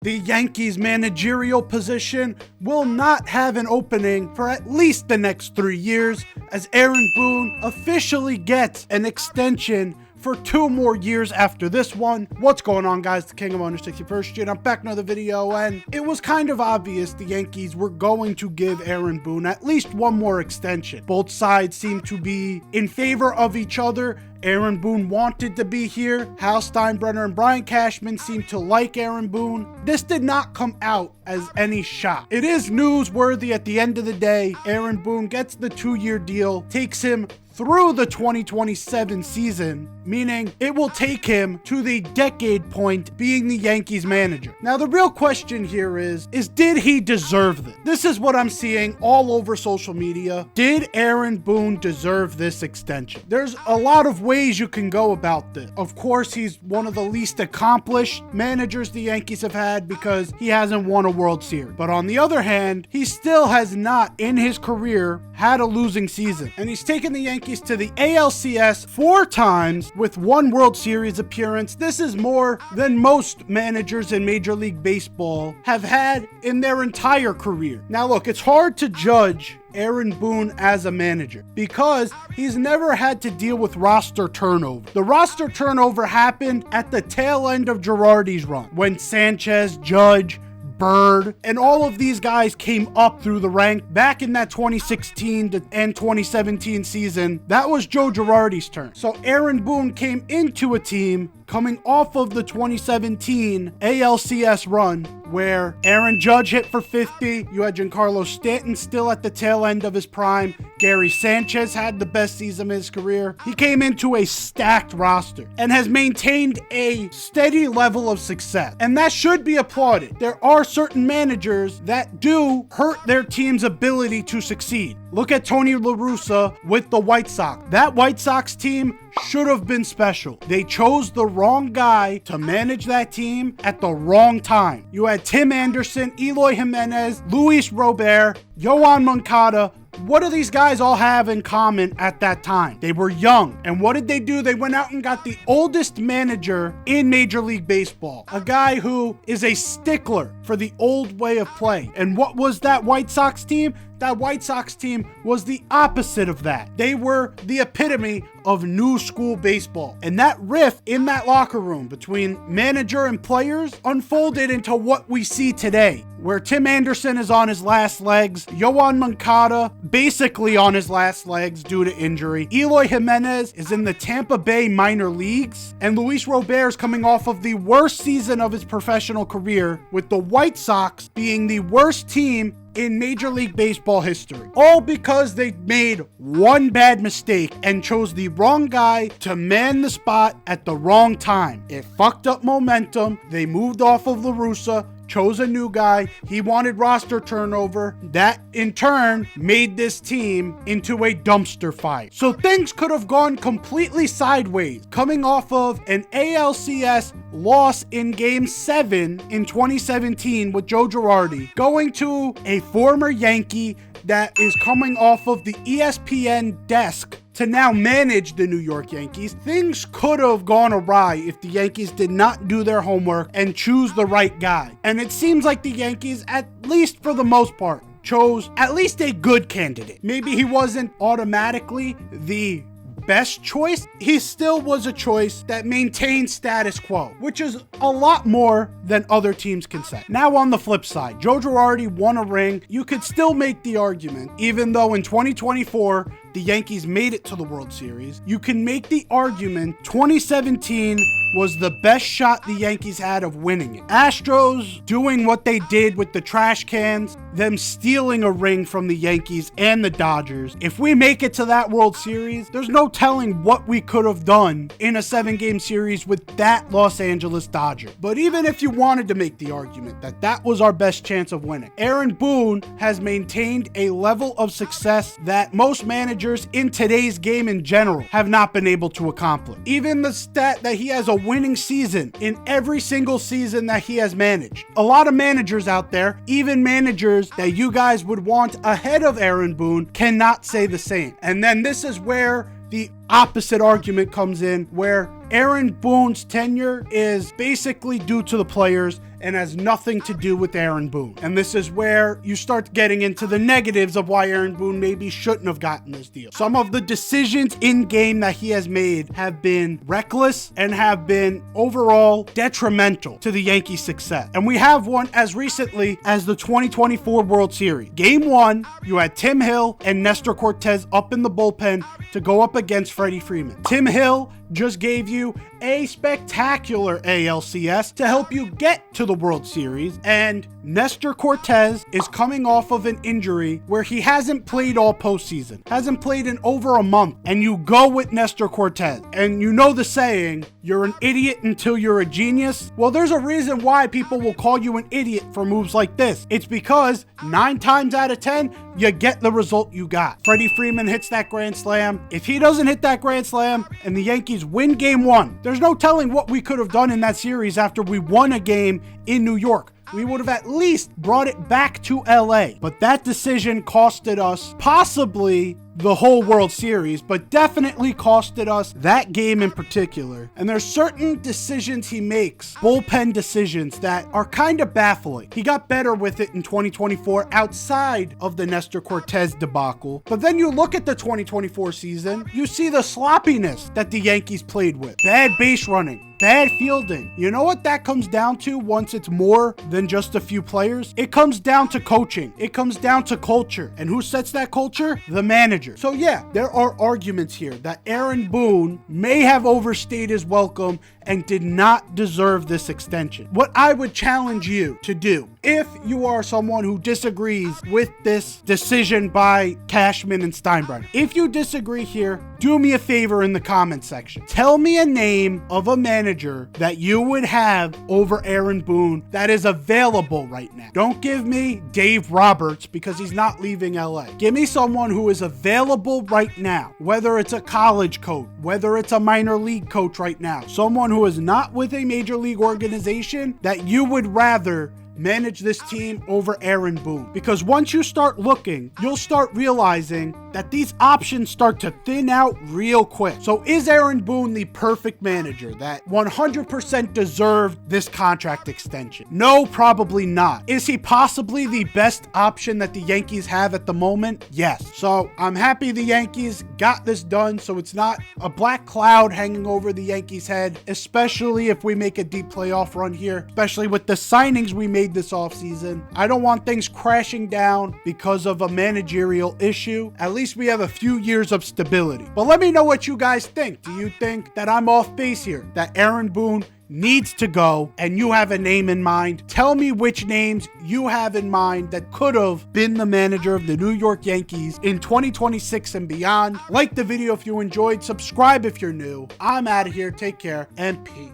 the Yankees managerial position will not have an opening for at least the next 3 years, as Aaron Boone officially gets an extension for 2 more years after this one. What's going on, guys? The King of Under 61st Street. I'm back with another video, and it was kind of obvious the Yankees were going to give Aaron Boone at least 1 more extension. Both sides seem to be in favor of each other. Aaron Boone wanted to be here. Hal Steinbrenner and Brian Cashman seemed to like Aaron Boone. This did not come out as any shock. It is newsworthy at the end of the day. Aaron Boone gets the 2-year deal, takes him through the 2027 season, meaning it will take him to the decade point being the Yankees manager. Now, the real question here is did he deserve this? This is what I'm seeing all over social media. Did Aaron Boone deserve this extension? There's a lot of ways you can go about this. Of course, he's one of the least accomplished managers the Yankees have had because he hasn't won a World Series. But on the other hand, he still has not in his career had a losing season. And he's taken the Yankees to the ALCS 4 times with 1 World Series appearance. This is more than most managers in Major League Baseball have had in their entire career. Now look, it's hard to judge Aaron Boone as a manager because he's never had to deal with roster turnover. The roster turnover happened at the tail end of Girardi's run when Sanchez, Judge, Bird, and all of these guys came up through the rank back in that 2016 and 2017 season. That was Joe Girardi's turn. So Aaron Boone came into a team coming off of the 2017 ALCS run where Aaron Judge hit for 50. You had Giancarlo Stanton still at the tail end of his prime. Gary Sanchez had the best season of his career. He came into a stacked roster and has maintained a steady level of success. And that should be applauded. There are certain managers that do hurt their team's ability to succeed. Look at Tony La Russa with the White Sox. That White Sox team should have been special. They chose the wrong guy to manage that team at the wrong time. You had Tim Anderson, Eloy Jimenez, Luis Robert, Yoan Moncada. What do these guys all have in common at that time? They were young. And what did they do? They went out and got the oldest manager in Major League Baseball. A guy who is a stickler for the old way of play. And what was that White Sox team? That White Sox team was the opposite of that. They were the epitome of new school baseball. And that rift in that locker room between manager and players unfolded into what we see today, where Tim Anderson is on his last legs, Yoan Moncada basically on his last legs due to injury, Eloy Jimenez is in the Tampa Bay minor leagues, and Luis Robert is coming off of the worst season of his professional career, with the White Sox being the worst team in Major League Baseball history. All because they made one bad mistake and chose the wrong guy to man the spot at the wrong time. It fucked up momentum. They moved off of La Russa, chose a new guy. He wanted roster turnover. That in turn made this team into a dumpster fire. So things could have gone completely sideways, coming off of an ALCS loss in Game 7 in 2017 with Joe Girardi, going to a former Yankee that is coming off of the ESPN desk to now manage the New York Yankees. Things could have gone awry if the Yankees did not do their homework and choose the right guy. And it seems like the Yankees, at least for the most part, chose at least a good candidate. Maybe he wasn't automatically the best choice. He still was a choice that maintained status quo, which is a lot more than other teams can say. Now on the flip side, Joe Girardi won a ring. You could still make the argument, even though in 2024, the Yankees made it to the World Series, you can make the argument 2017 was the best shot the Yankees had of winning it. Astros doing what they did with the trash cans, them stealing a ring from the Yankees and the Dodgers. If we make it to that World Series, there's no telling what we could have done in a 7-game series with that Los Angeles Dodger. But even if you wanted to make the argument that that was our best chance of winning, Aaron Boone has maintained a level of success that most managers in today's game in general have not been able to accomplish. Even the stat that he has a winning season in every single season that he has managed. A lot of managers out there, even managers that you guys would want ahead of Aaron Boone, cannot say the same. And then this is where the opposite argument comes in, where Aaron Boone's tenure is basically due to the players and has nothing to do with Aaron Boone. And this is where you start getting into the negatives of why Aaron Boone maybe shouldn't have gotten this deal. Some of the decisions in game that he has made have been reckless and have been overall detrimental to the Yankees' success. And we have one as recently as the 2024 World Series. Game 1, you had Tim Hill and Nestor Cortez up in the bullpen to go up against Freddie Freeman. Tim Hill just gave you a spectacular ALCS to help you get to the World Series, and Nestor Cortez is coming off of an injury where he hasn't played all postseason, hasn't played in over a month, and you go with Nestor Cortez. And you know the saying, you're an idiot until you're a genius. Well, there's a reason why people will call you an idiot for moves like this. It's because 9 times out of 10, you get the result you got. Freddie Freeman hits that grand slam. If he doesn't hit that grand slam and the Yankees win game 1, there's no telling what we could have done in that series after we won a game in New York. We would have at least brought it back to LA. But that decision costed us possibly the whole World Series, but definitely costed us that game in particular. And there's certain decisions he makes, bullpen decisions, that are kind of baffling. He got better with it in 2024 outside of the Nestor Cortez debacle. But then you look at the 2024 season, you see the sloppiness that the Yankees played with. Bad base running, bad fielding. You know what that comes down to once it's more than just a few players? It comes down to coaching. It comes down to culture. And who sets that culture? The manager. So yeah, there are arguments here that Aaron Boone may have overstayed his welcome and did not deserve this extension. What I would challenge you to do, if you are someone who disagrees with this decision by Cashman and Steinbrenner, if you disagree here, do me a favor in the comment section. Tell me a name of a manager that you would have over Aaron Boone that is available right now. Don't give me Dave Roberts because he's not leaving LA. Give me someone who is available right now, whether it's a college coach, whether it's a minor league coach right now, someone who is not with a major league organization that you would rather manage this team over Aaron Boone. Because once you start looking, you'll start realizing that these options start to thin out real quick. So is Aaron Boone the perfect manager that 100% deserved this contract extension? No, probably not. Is he possibly the best option that the Yankees have at the moment? Yes. So I'm happy the Yankees got this done so it's not a black cloud hanging over the Yankees' head, especially if we make a deep playoff run here, especially with the signings we made this offseason. I don't want things crashing down because of a managerial issue. At least we have a few years of stability. But let me know what you guys think. Do you think that I'm off base here? That Aaron Boone needs to go and you have a name in mind? Tell me which names you have in mind that could have been the manager of the New York Yankees in 2026 and beyond. Like the video if you enjoyed. Subscribe if you're new. I'm out of here. Take care and peace.